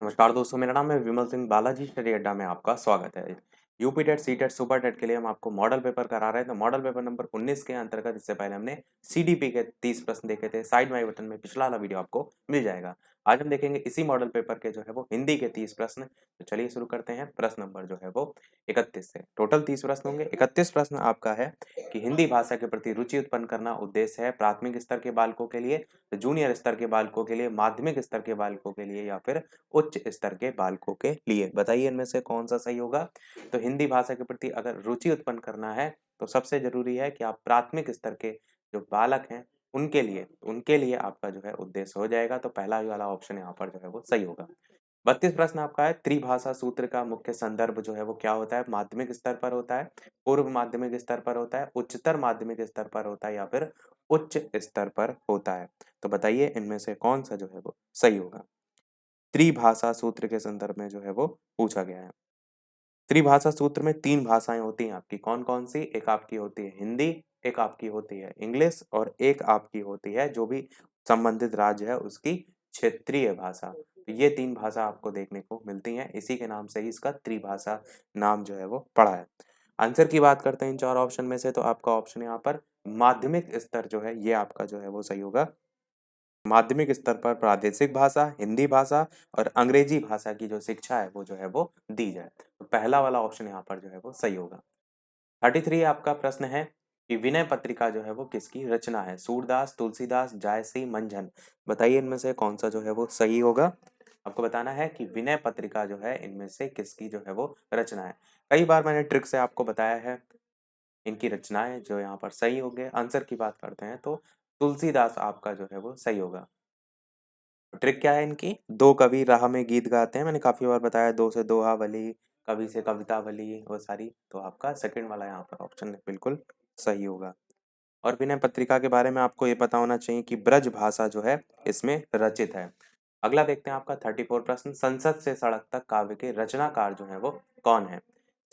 नमस्कार दोस्तों, मेरा नाम है विमल सिंह। बालाजी स्टडी अड्डा में आपका स्वागत है। UP TET, C TET, super TET के लिए हम आपको मॉडल पेपर करा रहे हैं। तो मॉडल पेपर नंबर 19 के अंतर्गत इससे पहले हमने सीडीपी के 30 प्रश्न देखे थे। साइड में आई बटन में पिछला वाला वीडियो आपको मिल जाएगा। आज हम देखेंगे इसी मॉडल पेपर के जो है वो हिंदी के 30 प्रश्न। तो चलिए शुरू करते हैं। प्रश्न नंबर जो है वो 31 से। टोटल 30 प्रश्न होंगे। 31 प्रश्न आपका है कि हिंदी भाषा के प्रति रुचि उत्पन्न करना उद्देश्य है प्राथमिक स्तर के बालकों के लिए, जूनियर स्तर के बालकों के लिए, माध्यमिक स्तर के बालकों के लिए या फिर उच्च स्तर के बालकों के लिए। बताइए इनमें से कौन सा सही होगा। तो हिंदी भाषा के प्रति अगर रुचि उत्पन्न करना है तो सबसे जरूरी है कि आप प्राथमिक स्तर के जो बालक हैं उनके लिए आपका जो है उद्देश्य हो जाएगा। तो पहला ही वाला ऑप्शन यहाँ पर जो है वो सही होगा। 32 प्रश्न आपका है, त्रिभाषा सूत्र का मुख्य संदर्भ जो है वो क्या होता है। माध्यमिक स्तर पर होता है, पूर्व माध्यमिक स्तर पर होता है, उच्चतर माध्यमिक स्तर पर होता है या फिर उच्च स्तर पर होता है। तो बताइए इनमें से कौन सा जो है वो सही होगा। त्रिभाषा सूत्र के संदर्भ में जो है वो पूछा गया है। त्रिभाषा सूत्र में 3 भाषाएं होती हैं आपकी। कौन कौन सी? एक आपकी होती है हिंदी, एक आपकी होती है इंग्लिश और एक आपकी होती है जो भी संबंधित राज्य है उसकी क्षेत्रीय भाषा। तो ये 3 भाषा आपको देखने को मिलती हैं। इसी के नाम से ही इसका त्रिभाषा नाम जो है वो पड़ा है। आंसर की बात करते हैं इन 4 ऑप्शन में से, तो आपका ऑप्शन यहाँ पर माध्यमिक स्तर जो है ये आपका जो है वो सही होगा। माध्यमिक स्तर पर प्रादेशिक भाषा, हिंदी भाषा और अंग्रेजी भाषा की जो शिक्षा है वो जो है वो दी जाए। तो पहला वाला ऑप्शन यहाँ पर जो है वो सही होगा। 33 आपका प्रश्न है कि विनय पत्रिका जो है वो किसकी रचना है। सूरदास, तुलसीदास, जायसी, मंझन। बताइए इनमें से कौन सा जो है वो सही होगा। आपको बताना है कि विनय पत्रिका जो है इनमें से किसकी जो है वो रचना है। कई बार मैंने ट्रिक से आपको बताया है इनकी रचनाएं जो यहाँ पर सही होंगे। आंसर की बात करते हैं तो तुलसीदास आपका जो है वो सही होगा। ट्रिक क्या है इनकी? दो कवि राह में गीत गाते हैं, मैंने काफी बार बताया। दो से दोहावली, कवि से कवितावली, वो सारी। तो आपका सेकंड वाला यहाँ पर ऑप्शन बिल्कुल सही होगा। और विनय पत्रिका के बारे में आपको ये पता होना चाहिए कि ब्रज भाषा जो है इसमें रचित है। अगला देखते हैं आपका 34 प्रश्न। संसद से सड़क तक काव्य के रचनाकार जो है वो कौन है।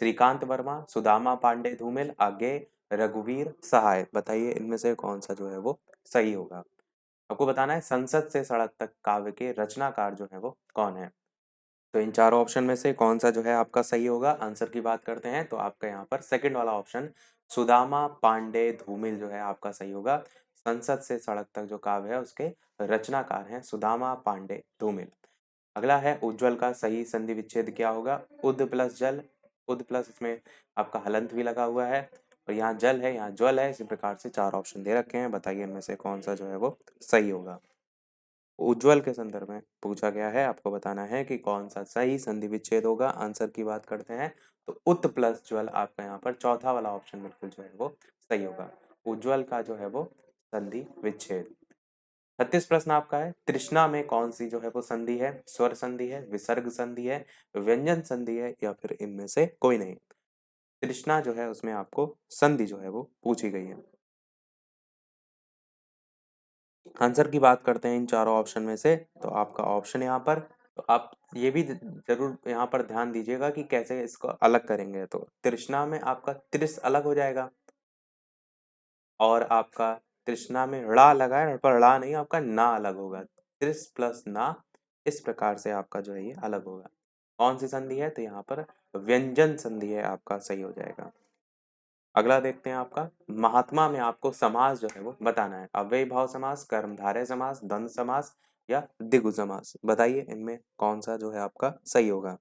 श्रीकांत वर्मा, सुदामा पांडे धूमिल, आगे रघुवीर सहाय। बताइए इनमें से कौन सा जो है वो सही होगा। आपको बताना है संसद से सड़क तक काव्य के रचनाकार जो है वो कौन है। तो इन चारों ऑप्शन में से कौन सा जो है आपका सही होगा। आंसर की बात करते हैं तो आपका यहाँ पर सेकंड वाला ऑप्शन सुदामा पांडे धूमिल जो है आपका सही होगा। संसद से सड़क तक जो काव्य है उसके रचनाकार हैं सुदामा पांडे धूमिल। अगला है उज्ज्वल का सही संधि विच्छेद क्या होगा। उद प्लस जल, उद प्लस इसमें आपका हलंत भी लगा हुआ है और यहाँ जल है, यहाँ ज्वल है। इसी प्रकार से 4 ऑप्शन दे रखे हैं। बताइए इनमें से कौन सा जो है वो सही होगा। उज्ज्वल के संदर्भ में पूछा गया है, आपको बताना है कि कौन सा सही संधि विच्छेद होगा। आंसर की बात करते हैं तो उत प्लस ज्वल आपका यहाँ पर चौथा वाला ऑप्शन बिल्कुल जो है वो सही होगा। उज्ज्वल का जो है वो संधि विच्छेद। 36 प्रश्न आपका है, तृष्णा में कौन सी जो है वो संधि है। स्वर संधि है, विसर्ग संधि है, व्यंजन संधि है या फिर इनमें से कोई नहीं। तृष्णा जो है उसमें आपको संधि जो है वो पूछी गई है। आंसर की बात करते हैं इन चारों ऑप्शन में से, तो आपका ऑप्शन यहाँ पर, तो आप ये भी जरूर यहाँ पर ध्यान दीजिएगा कि कैसे इसको अलग करेंगे। तो तृष्णा में आपका त्रिस अलग हो जाएगा और आपका तृष्णा में ड़ा लगा है पर ड़ा नहीं, आपका ना अलग होगा। त्रिस प्लस ना, इस प्रकार से आपका जो है ये अलग होगा। कौन सी संधि है? तो यहाँ पर व्यंजन संधि है, आपका सही हो जाएगा। अगला देखते हैं आपका महात्मा में आपको समास जो है वो बताना है। अव्ययी भाव समास, कर्मधारय समास, द्वंद्व समास या द्विगु समास। बताइए इनमें कौन सा जो है आपका सही होगा।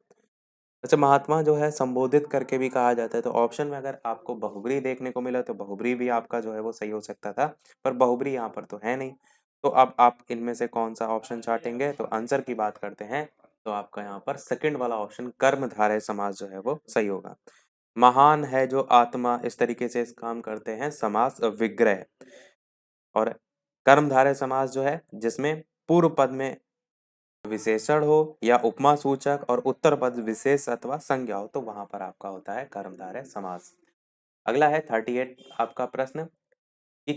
अच्छा, महात्मा जो है संबोधित करके भी कहा जाता है। तो ऑप्शन में अगर आपको बहुब्री देखने को मिला तो बहुब्री भी आपका जो है वो सही हो सकता था, पर बहुब्री यहाँ पर तो है नहीं। तो अब आप इनमें से कौन सा ऑप्शन चाटेंगे। तो आंसर की बात करते हैं तो आपका यहाँ पर सेकंड वाला ऑप्शन कर्मधारय समास जो है वो सही होगा। महान है जो आत्मा, इस तरीके से इस काम करते हैं समास विग्रह। और कर्मधारय समास जो है जिसमें पूर्व पद में विशेषण हो या उपमा सूचक और उत्तर पद विशेष अथवा संज्ञा हो तो वहां पर आपका होता है कर्मधारय समास। अगला है 38 आपका प्रश्न कि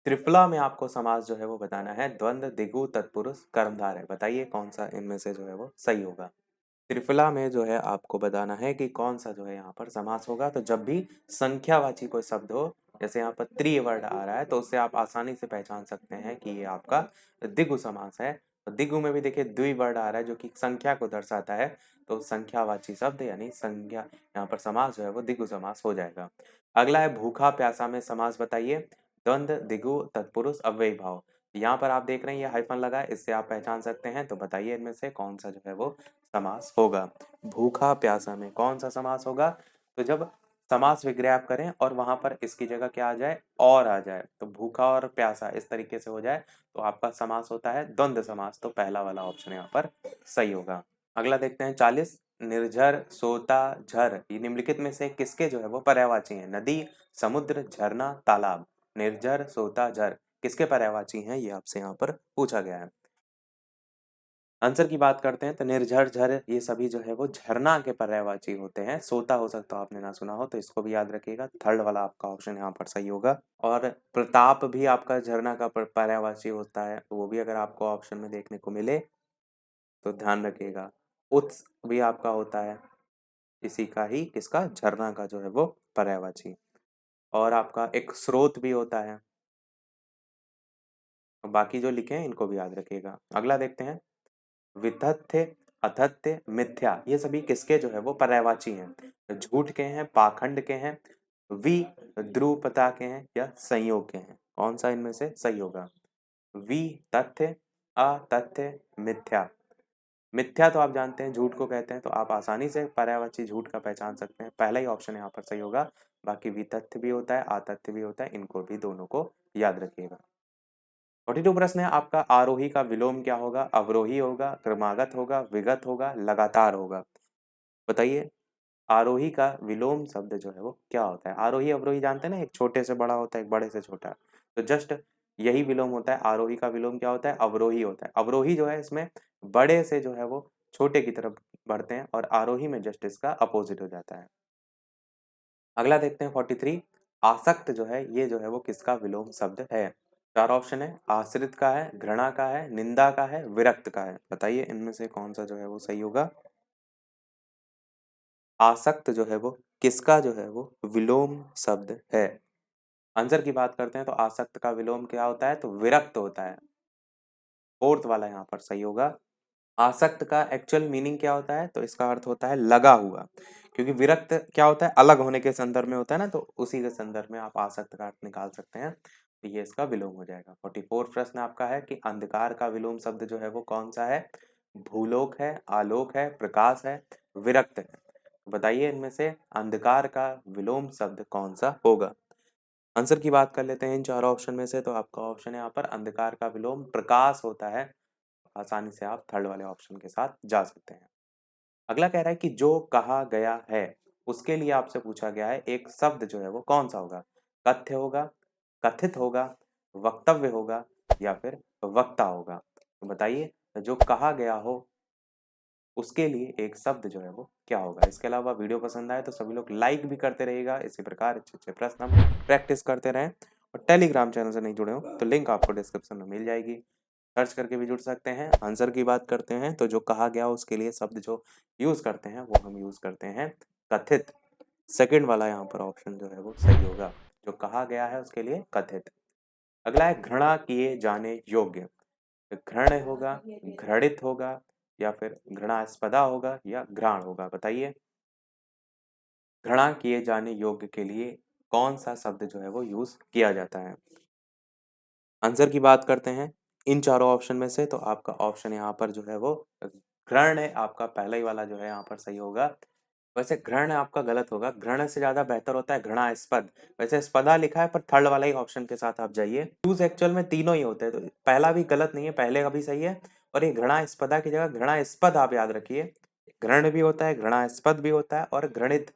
त्रिफला में आपको समास जो है वो बताना है। द्वंद्व, दिगु, तत्पुरुष, कर्मधारय। बताइए कौन सा इनमें से जो है वो सही होगा। त्रिफला में जो है आपको बताना है कि कौन सा जो है यहाँ पर समास होगा। तो जब भी संख्यावाची कोई शब्द हो, जैसे यहाँ पर त्रि वर्ड आ रहा है, तो उससे आप आसानी से पहचान सकते हैं कि ये आपका द्विगु समास है। तो दिगु में भी देखिए द्वि वर्ण आ रहा है जो कि संख्या को दर्शाता है, तो संख्यावाची शब्द यानी संज्ञा, यहाँ पर समास जो है वो दिगु समास हो जाएगा। अगला है भूखा प्यासा में समास बताइए। द्वंद्व, दिगु, तत्पुरुष, अव्ययी भाव। यहाँ पर आप देख रहे हैं ये हाइफन लगा है, इससे आप पहचान सकते हैं, तो बताइए इनमें से कौन सा जो है वो समास होगा। भूखा प्यासा में कौन सा समास होगा? तो जब समास विग्रह आप करें और वहां पर इसकी जगह क्या आ जाए, और आ जाए, तो भूखा और प्यासा इस तरीके से हो जाए तो आपका समास होता है द्वंद्व समास, तो पहला वाला ऑप्शन यहाँ पर सही होगा। अगला देखते हैं 40। निर्झर, सोता, झर, ये निम्नलिखित में से किसके जो है वो पर्यायवाची हैं? नदी, समुद्र, झरना, तालाब। निर्झर, सोता, झर किसके पर्यायवाची हैं, ये आपसे यहाँ पर पूछा गया है। आंसर की बात करते हैं तो निर्झर, झर ये सभी जो है वो झरना के पर्यायवाची होते हैं। सोता हो सकता है आपने ना सुना हो, तो इसको भी याद रखिएगा, थर्ड वाला आपका ऑप्शन यहाँ पर सही होगा। और प्रताप भी आपका झरना का पर्यायवाची होता है, तो वो भी अगर आपको ऑप्शन में देखने को मिले तो ध्यान रखिएगा। उत्स भी आपका होता है इसी का ही, किसका? झरना का जो है वो पर्यायवाची। और आपका एक स्रोत भी होता है। बाकी जो लिखे हैं इनको भी याद रखिएगा। अगला देखते हैं वितथ्य, अतथ्य, मिथ्या, ये सभी किसके जो है वो पर्यायवाची हैं? झूठ के हैं, पाखंड के हैं, द्रुपता के हैं, या संयोग के हैं? कौन सा इनमें से सही होगा? वि तथ्य, अतथ्य, मिथ्या। मिथ्या तो आप जानते हैं झूठ को कहते हैं, तो आप आसानी से पर्यायवाची झूठ का पहचान सकते हैं, पहला ही ऑप्शन यहाँ पर सही होगा। बाकी वितथ्य भी होता है, अतथ्य भी होता है, इनको भी दोनों को याद रखिएगा। 42 प्रश्न है आपका, आरोही का विलोम क्या होगा? अवरोही होगा, क्रमागत होगा, विगत होगा, लगातार होगा। बताइए आरोही का विलोम शब्द जो है वो क्या होता है? आरोही अवरोही जानते हैं ना, एक छोटे से बड़ा होता है, एक बड़े से छोटा, तो जस्ट यही विलोम होता है। आरोही का विलोम क्या होता है? अवरोही होता है। अवरोही जो है इसमें बड़े से जो है वो छोटे की तरफ बढ़ते हैं, और आरोही में जस्ट इसका अपोजिट हो जाता है। अगला देखते हैं 43। आसक्त जो है ये जो है वो किसका विलोम शब्द है? चार ऑप्शन है, आश्रित का है, घृणा का है, निंदा का है, विरक्त का है। बताइए इनमें से कौन सा जो है वो सही होगा। आसक्त जो है वो किसका जो है वो विलोम शब्द है? आंसर की बात करते हैं तो आसक्त का विलोम क्या होता है? तो विरक्त होता है। फोर्थ वाला यहाँ पर सही होगा। आसक्त का एक्चुअल मीनिंग क्या होता है? तो इसका अर्थ होता है लगा हुआ, क्योंकि विरक्त क्या होता है? अलग होने के संदर्भ में होता है ना, तो उसी के संदर्भ में आप आसक्त का अर्थ निकाल सकते हैं, तो ये इसका विलोम हो जाएगा। 44 प्रश्न आपका है कि अंधकार का विलोम शब्द जो है वो कौन सा है? भूलोक है, आलोक है, प्रकाश है, विरक्त है। बताइए इनमें से अंधकार का विलोम शब्द कौन सा होगा? आंसर की बात कर लेते हैं इन चारों ऑप्शन में से, तो आपका ऑप्शन है यहाँ पर अंधकार का विलोम प्रकाश होता है। आसानी से आप थर्ड वाले ऑप्शन के साथ जा सकते हैं। अगला कह रहा है कि जो कहा गया है उसके लिए आपसे पूछा गया है एक शब्द जो है वो कौन सा होगा? कथ्य होगा, कथित होगा, वक्तव्य होगा, या फिर वक्ता होगा? तो बताइए जो कहा गया हो उसके लिए एक शब्द जो है वो क्या होगा? इसके अलावा वीडियो पसंद आए तो सभी लोग लाइक भी करते रहिएगा। इसी प्रकार अच्छे अच्छे प्रश्न हम प्रैक्टिस करते रहें। और टेलीग्राम चैनल से नहीं जुड़े हो तो लिंक आपको डिस्क्रिप्शन में मिल जाएगी, सर्च करके भी जुड़ सकते हैं। आंसर की बात करते हैं तो जो कहा गया उसके लिए शब्द जो यूज करते हैं वो हम यूज करते हैं कथित। सेकंड वाला यहाँ पर ऑप्शन जो है वो सही होगा, जो कहा गया है उसके लिए कथित। अगला है घृणा किए जाने योग्य। घृण्य होगा, घृणित होगा, या फिर घृणास्पदा होगा, या घ्राण होगा? बताइए घृणा किए जाने योग्य के लिए कौन सा शब्द जो है वो यूज किया जाता है? आंसर की बात करते हैं इन चारों ऑप्शन में से, तो आपका ऑप्शन यहाँ पर जो है वो घृण्य आपका पहला ही वाला जो है यहाँ पर सही होगा। वैसे घृण्य आपका गलत होगा, घृण्य से ज्यादा बेहतर होता है घृणास्पद। वैसे स्पदा लिखा है पर थर्ड वाला ही ऑप्शन के साथ आप जाइए। यूज एक्चुअल में तीनों ही होते हैं, तो पहला भी गलत नहीं है, पहले का भी सही है। और ये घृणास्पदा की जगह घृणास्पद आप याद रखिए। घृण्य भी होता है, घृणास्पद भी होता है, और घृणित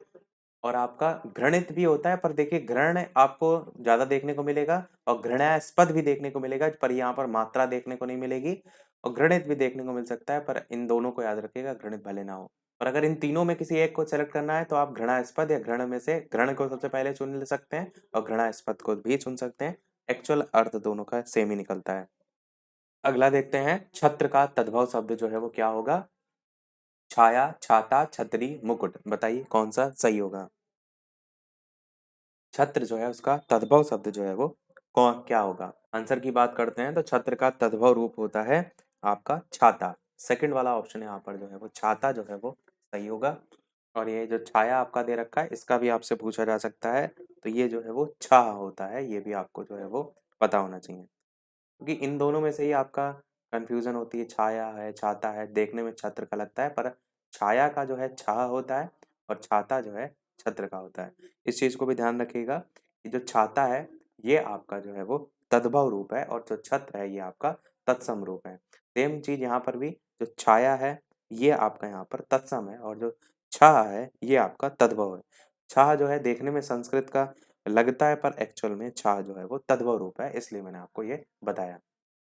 और आपका घृणित भी होता है। पर देखिए घृण आपको ज्यादा देखने को मिलेगा और घृणास्पद भी देखने को मिलेगा, पर यहाँ पर मात्रा देखने को नहीं मिलेगी। और घृणित भी देखने को मिल सकता है, पर इन दोनों को याद रखिएगा, घृणित भले ना हो। और अगर इन तीनों में किसी एक को सेलेक्ट करना है तो आप घृणास्पद या घृण में से घृण को सबसे पहले चुन ले सकते हैं और घृणास्पद को भी चुन सकते हैं। एक्चुअल अर्थ दोनों का सेम ही निकलता है। अगला देखते हैं छत्र का तद्भव शब्द जो है वो क्या होगा? छाया, छाता, छतरी, मुकुट। बताइए कौन सा सही होगा? छत्र जो है उसका तद्भव शब्द जो है वो कौन क्या होगा? आंसर की बात करते हैं तो छत्र का तद्भव रूप होता है आपका छाता। सेकंड वाला ऑप्शन यहाँ पर जो है वो छाता जो है वो सही होगा। और ये जो छाया आपका दे रखा है इसका भी आपसे पूछा जा सकता है, तो ये जो है वो छाह होता है, ये भी आपको जो है वो पता होना चाहिए। क्योंकि इन दोनों में से ही आपका कन्फ्यूज़न होती है, छाया है, छाता है, देखने में छत्र का लगता है पर छाया का जो है छाह होता है और छाता जो है छत्र का होता है। इस चीज़ को भी ध्यान रखिएगा कि जो छाता है ये आपका जो है वो तद्भव रूप है और जो छत्र है ये आपका तत्सम रूप है। सेम चीज़ यहाँ पर भी जो छाया है ये आपका यहाँ पर तत्सम है और जो छाह है ये आपका तद्भव है। छाह जो है देखने में संस्कृत का लगता है पर एक्चुअल में छाह जो है वो तद्भव रूप है, इसलिए मैंने आपको ये बताया।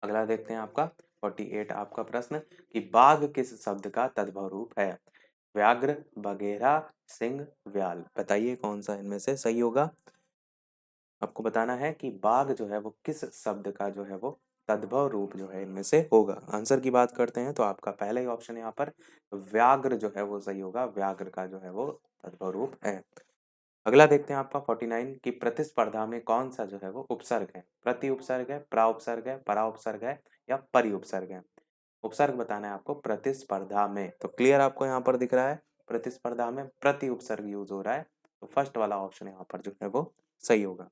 अगला देखते हैं आपका 48 आपका प्रश्न कि बाघ किस शब्द का तद्भव रूप है? व्याघ्र, बघेरा, सिंह, व्याल। बताइए कौन सा इनमें से सही होगा? आपको बताना है कि बाघ जो है वो किस शब्द का जो है वो तद्भव रूप जो है इनमें से होगा। आंसर की बात करते हैं तो आपका पहला ही ऑप्शन यहाँ पर व्याघ्र जो है वो सही होगा। व्याघ्र का जो है वो तद्भव रूप है। अगला देखते हैं आपका 49 की प्रतिस्पर्धा में कौन सा जो है वो उपसर्ग है? प्रति उपसर्ग है, प्राउपसर्ग है, पराउपसर्ग है या परिउपसर्ग है? उपसर्ग बताना है आपको प्रतिस्पर्धा में। तो क्लियर आपको यहाँ पर दिख रहा है प्रतिस्पर्धा में प्रति उपसर्ग यूज हो रहा है, तो फर्स्ट वाला ऑप्शन यहाँ पर जो है वो सही होगा।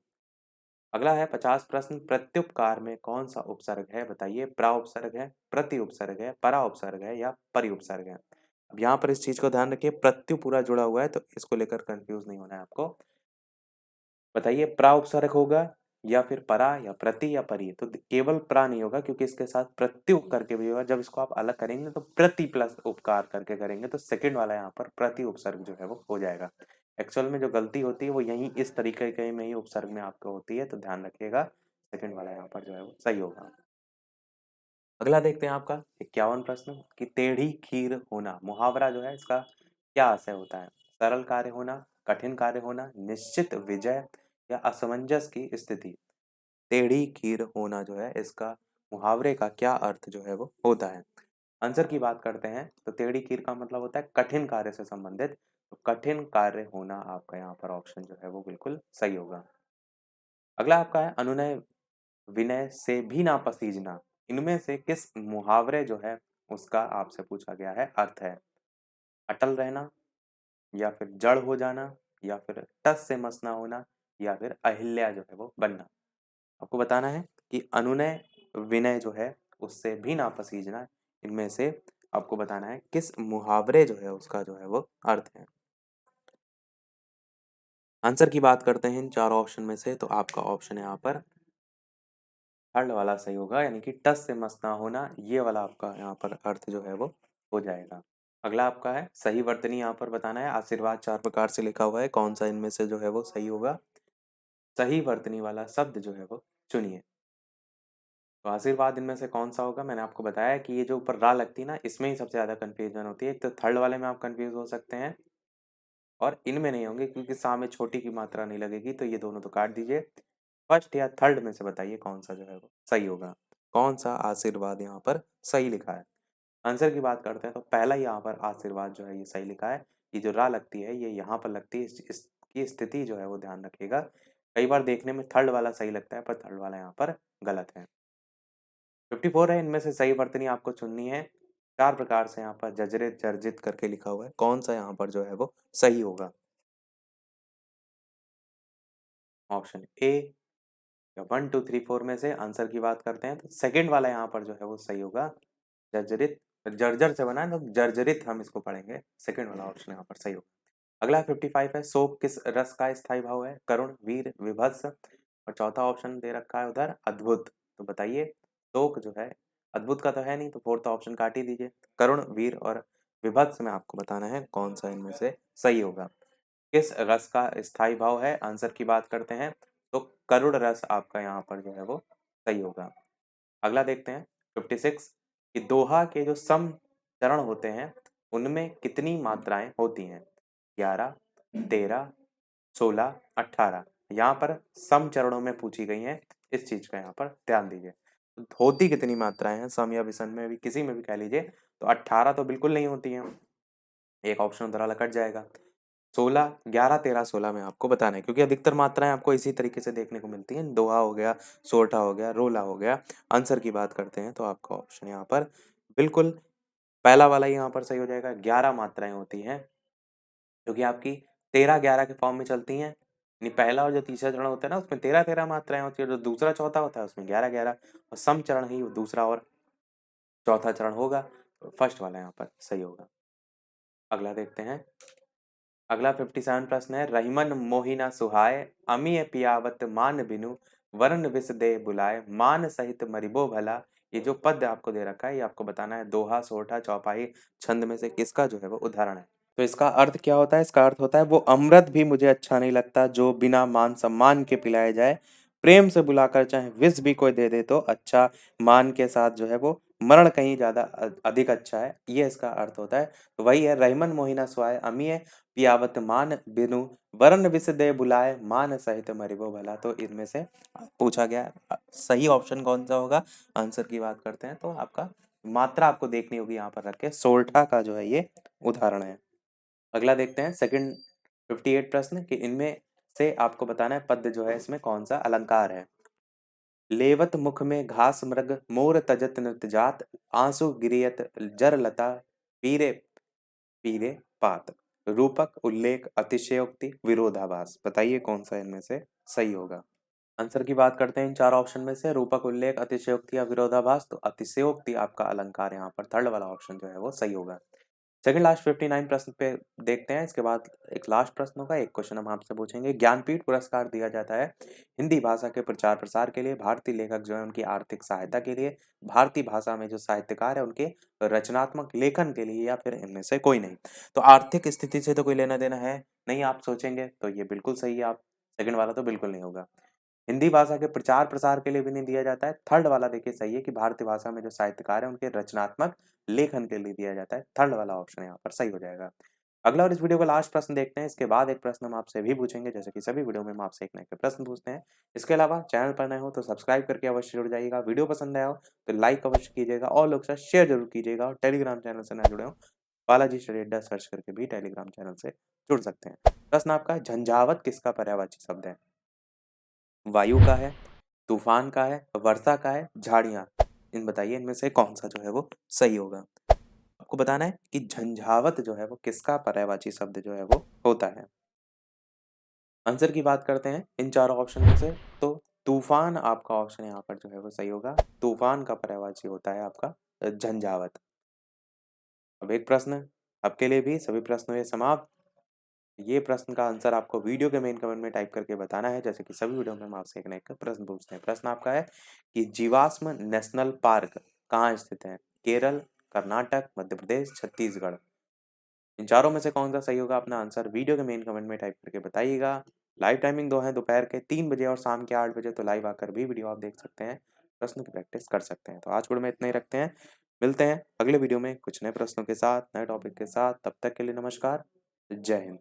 अगला है 50 प्रश्न प्रत्युपकार में कौन सा उपसर्ग है? बताइए प्राउपसर्ग है, प्रति उपसर्ग है, पराउपसर्ग है या परिउपसर्ग है? अब यहाँ पर इस चीज को ध्यान रखिए, प्रत्यु पूरा जुड़ा हुआ है तो इसको लेकर कंफ्यूज नहीं होना है आपको। बताइए प्रा उपसर्ग होगा या फिर परा या प्रति या परि? तो केवल प्रा नहीं होगा क्योंकि इसके साथ प्रत्यु करके भी होगा। जब इसको आप अलग करेंगे तो प्रति प्लस उपकार करके करेंगे तो सेकंड वाला यहाँ पर प्रति उपसर्ग जो है वो हो जाएगा। एक्चुअल में जो गलती होती है वो यही इस तरीके के में ही उपसर्ग में आपको होती है, तो ध्यान रखिएगा सेकंड वाला यहाँ पर जो है वो सही होगा। अगला देखते हैं आपका 51 प्रश्न कि टेढ़ी खीर होना मुहावरा जो है इसका क्या आशय होता है? सरल कार्य होना, कठिन कार्य होना, निश्चित विजय या असमंजस की स्थिति। टेढ़ी खीर होना जो है इसका मुहावरे का क्या अर्थ जो है वो होता है? आंसर की बात करते हैं तो टेढ़ी खीर का मतलब होता है कठिन कार्य से संबंधित, तो कठिन कार्य होना आपका यहाँ पर ऑप्शन जो है वो बिल्कुल सही होगा। अगला आपका है अनुनय विनय से भी ना पसीजना, इनमें से किस मुहावरे जो है उसका आपसे पूछा गया है अर्थ है? अटल रहना या फिर जड़ हो जाना या फिर टस से मस ना होना या फिर अहिल्या जो है वो बनना। आपको बताना है कि अनुनय विनय जो है उससे भी ना पसीजना, इनमें से आपको बताना है किस मुहावरे जो है उसका जो है वो अर्थ है। आंसर की बात करते हैं इन चार ऑप्शन में से, तो आपका ऑप्शन यहाँ पर थर्ड वाला सही होगा, यानी कि टस से मस ना होना, ये वाला आपका यहाँ पर अर्थ जो है वो हो जाएगा। अगला आपका है सही वर्तनी, यहाँ पर बताना है आशीर्वाद चार प्रकार से लिखा हुआ है, कौन सा इनमें से जो है वो सही होगा? सही वर्तनी वाला शब्द जो है वो चुनिए। तो आशीर्वाद इनमें से कौन सा होगा? मैंने आपको बताया कि ये जो ऊपर रा लगती है ना, इसमें ही सबसे ज्यादा कंफ्यूजन होती है। एक तो थर्ड वाले में आप कंफ्यूज हो सकते हैं और इनमें नहीं होंगे क्योंकि सा में छोटी की मात्रा नहीं लगेगी, तो ये दोनों तो काट दीजिए। फर्स्ट या थर्ड में से बताइए कौन सा जो है वो सही होगा, कौन सा आशीर्वाद यहाँ पर सही लिखा है। आंसर की बात करते हैं तो पहला ही यहाँ पर आशीर्वाद जो है ये सही लिखा है। ये जो रा लगती है ये यहाँ पर लगती है, इसकी स्थिति जो है वो ध्यान रखिएगा। कई बार देखने में थर्ड वाला सही लगता है पर थर्ड वाला यहाँ पर गलत है। 54 है, इनमें से सही वर्तनी आपको चुननी है। चार प्रकार से यहाँ पर जर्जरित जर्जित करके लिखा हुआ है, कौन सा यहाँ पर जो है वो सही होगा? ऑप्शन ए या 1 2 3 4 में से आंसर की बात करते हैं तो सेकंड वाला यहाँ पर जो है वो सही होगा। जर्जरित, जर्जर से बना है तो जर्जरित हम इसको पढ़ेंगे, सेकंड वाला ऑप्शन यहाँ पर सही होगा। अगला 55 है, शोक किस रस का स्थायी भाव है? करुण, वीर, विभत्स, और चौथा ऑप्शन दे रखा है उधर अद्भुत। तो बताइए शोक जो है अद्भुत का तो है नहीं, तो फोर्थ ऑप्शन काट ही दीजिए। करुण, वीर और विभत्स में आपको बताना है कौन सा इनमें से सही होगा। किस रस का स्थायी भाव है? आंसर की बात करते हैं तो करुण रस आपका यहाँ पर जो है वो सही होगा। अगला देखते हैं 56 कि दोहा के जो सम चरण होते हैं उनमें कितनी मात्राएं होती हैं? 11, 13, 16, 18। यहाँ पर सम चरणों में पूछी गई हैं, इस चीज का यहाँ पर ध्यान दीजिए। तो होती कितनी मात्राएं हैं सम या विषम में भी, किसी में भी कह लीजिए, तो 18 तो बिल्कुल नहीं होती हैं, एक ऑप्शन उधर वाला कट जाएगा। 16, 11, 13, 16 में आपको बताना है, क्योंकि अधिकतर मात्राएँ आपको इसी तरीके से देखने को मिलती हैं। दोहा हो गया, सोरठा हो गया, रोला हो गया। आंसर की बात करते हैं तो आपका ऑप्शन यहाँ पर बिल्कुल पहला वाला ही यहाँ पर सही हो जाएगा। 11 मात्राएँ होती हैं, जो कि आपकी 13-11 के फॉर्म में चलती हैं। यानी पहला और जो तीसरा चरण होता है ना, उसमें 13-13 मात्राएँ होती हैं, जो दूसरा चौथा होता है उसमें 11-11, और सम चरण ही दूसरा और चौथा चरण होगा। तो फर्स्ट वाला यहाँ पर सही होगा। अगला देखते हैं। अगला 57 प्रश्न है, रहीमन मोहिना सुहाए अमिय पियावत मान बिनु वरण विष दे बुलाए मान सहित मरिबो भला। ये जो पद आपको दे रखा है, ये आपको बताना है दोहा, सोठा, चौपाई, छंद में से किसका जो है वो उदाहरण है। तो इसका अर्थ क्या होता है? इसका अर्थ होता है, वो अमृत भी मुझे अच्छा नहीं लगता जो बिना मान सम्मान के पिलाया जाए, प्रेम से बुलाकर चाहे विष भी कोई दे दे तो अच्छा, मान के साथ जो है वो मरण कहीं ज्यादा अधिक अच्छा है, ये इसका अर्थ होता है। तो वही है, रहीमन मोहिना सुहाए अमिय पियावत मान बिनु वरण विष दे बुलाए मान सहित मरिबो भला। तो इनमें से पूछा गया सही ऑप्शन कौन सा होगा? आंसर की बात करते हैं तो आपका मात्रा आपको देखनी होगी यहाँ पर रख के, सोरठा का जो है ये उदाहरण है। अगला देखते हैं सेकंड 58 प्रश्न कि इनमें से आपको बताना है पद जो है इसमें कौन सा अलंकार है। लेवत मुख में घास मृग मोर तजत नृत जात आंसू गिरियत जर लता पीरे पीरे पात। रूपक, उल्लेख, अतिशयोक्ति, विरोधाभास। बताइए कौन सा इनमें से सही होगा। आंसर की बात करते हैं इन चार ऑप्शन में से, रूपक, उल्लेख, अतिशयोक्ति या विरोधाभास। तो अतिशयोक्ति आपका अलंकार यहाँ पर थर्ड वाला ऑप्शन जो है वो सही होगा। सेकंड लास्ट 59 प्रश्न पे देखते हैं, इसके बाद एक लास्ट प्रश्न होगा, एक क्वेश्चन हम आपसे पूछेंगे। ज्ञानपीठ पुरस्कार दिया जाता है हिंदी भाषा के प्रचार प्रसार के लिए, भारतीय लेखक जो है उनकी आर्थिक सहायता के लिए, भारतीय भाषा में जो साहित्यकार है उनके रचनात्मक लेखन के लिए, या फिर इनमें से कोई नहीं। तो आर्थिक स्थिति से तो कोई लेना देना है नहीं, आप सोचेंगे तो ये बिल्कुल सही है। आप सेकंड वाला तो बिल्कुल नहीं होगा। हिंदी भाषा के प्रचार प्रसार के लिए भी नहीं दिया जाता है। थर्ड वाला देखिए सही है कि भारतीय भाषा में जो साहित्यकार है उनके रचनात्मक लेखन के लिए दिया जाता है। थर्ड वाला ऑप्शन यहाँ पर सही हो जाएगा। अगला और इस वीडियो का लास्ट प्रश्न देखते हैं, इसके बाद एक प्रश्न हम आपसे भी पूछेंगे, जैसे कि सभी वीडियो में हम आपसे एक नए प्रश्न पूछते हैं। इसके अलावा चैनल पर नए हो तो सब्सक्राइब करके अवश्य जुड़ जाइएगा, वीडियो पसंद आया हो तो लाइक अवश्य कीजिएगा और लोग साथ शेयर जरूर कीजिएगा, और टेलीग्राम चैनल से ना जुड़े हो बालाजी स्टडी अड्डा सर्च करके भी टेलीग्राम चैनल से जुड़ सकते हैं। प्रश्न आपका, झंझावत किसका पर्यायवाची शब्द है? वायु का है, तूफान का है, वर्षा का है, झाड़ियाँ। इन बताइए इनमें से कौन सा जो है वो सही होगा। आपको बताना है कि झंझावत जो है वो किसका पर्यायवाची शब्द जो है वो होता है। आंसर की बात करते हैं इन चारों ऑप्शन में से, तो तूफान आपका ऑप्शन यहाँ पर जो है वो सही होगा। तूफान का पर्यायवाची होता है आपका झंझावत। अब एक प्रश्न आपके लिए भी, सभी प्रश्न हुए समाप्त। ये प्रश्न का आंसर आपको वीडियो के मेन कमेंट में टाइप करके बताना है, जैसे कि सभी वीडियो में हम आपसे एक ना एक प्रश्न पूछते हैं। प्रश्न आपका है कि जीवाश्म नेशनल पार्क कहाँ स्थित है? केरल, कर्नाटक, मध्य प्रदेश, छत्तीसगढ़। इन चारों में से कौन सा सही होगा? अपना आंसर वीडियो के मेन कमेंट में टाइप करके बताइएगा। लाइव टाइमिंग दो है, दोपहर के 3 बजे और शाम के 8 बजे, तो लाइव आकर भी वीडियो आप देख सकते हैं, प्रश्न की प्रैक्टिस कर सकते हैं। तो आज वीडियो में इतना ही रखते हैं, मिलते हैं अगले वीडियो में कुछ नए प्रश्नों के साथ, नए टॉपिक के साथ। तब तक के लिए नमस्कार, जय हिंद।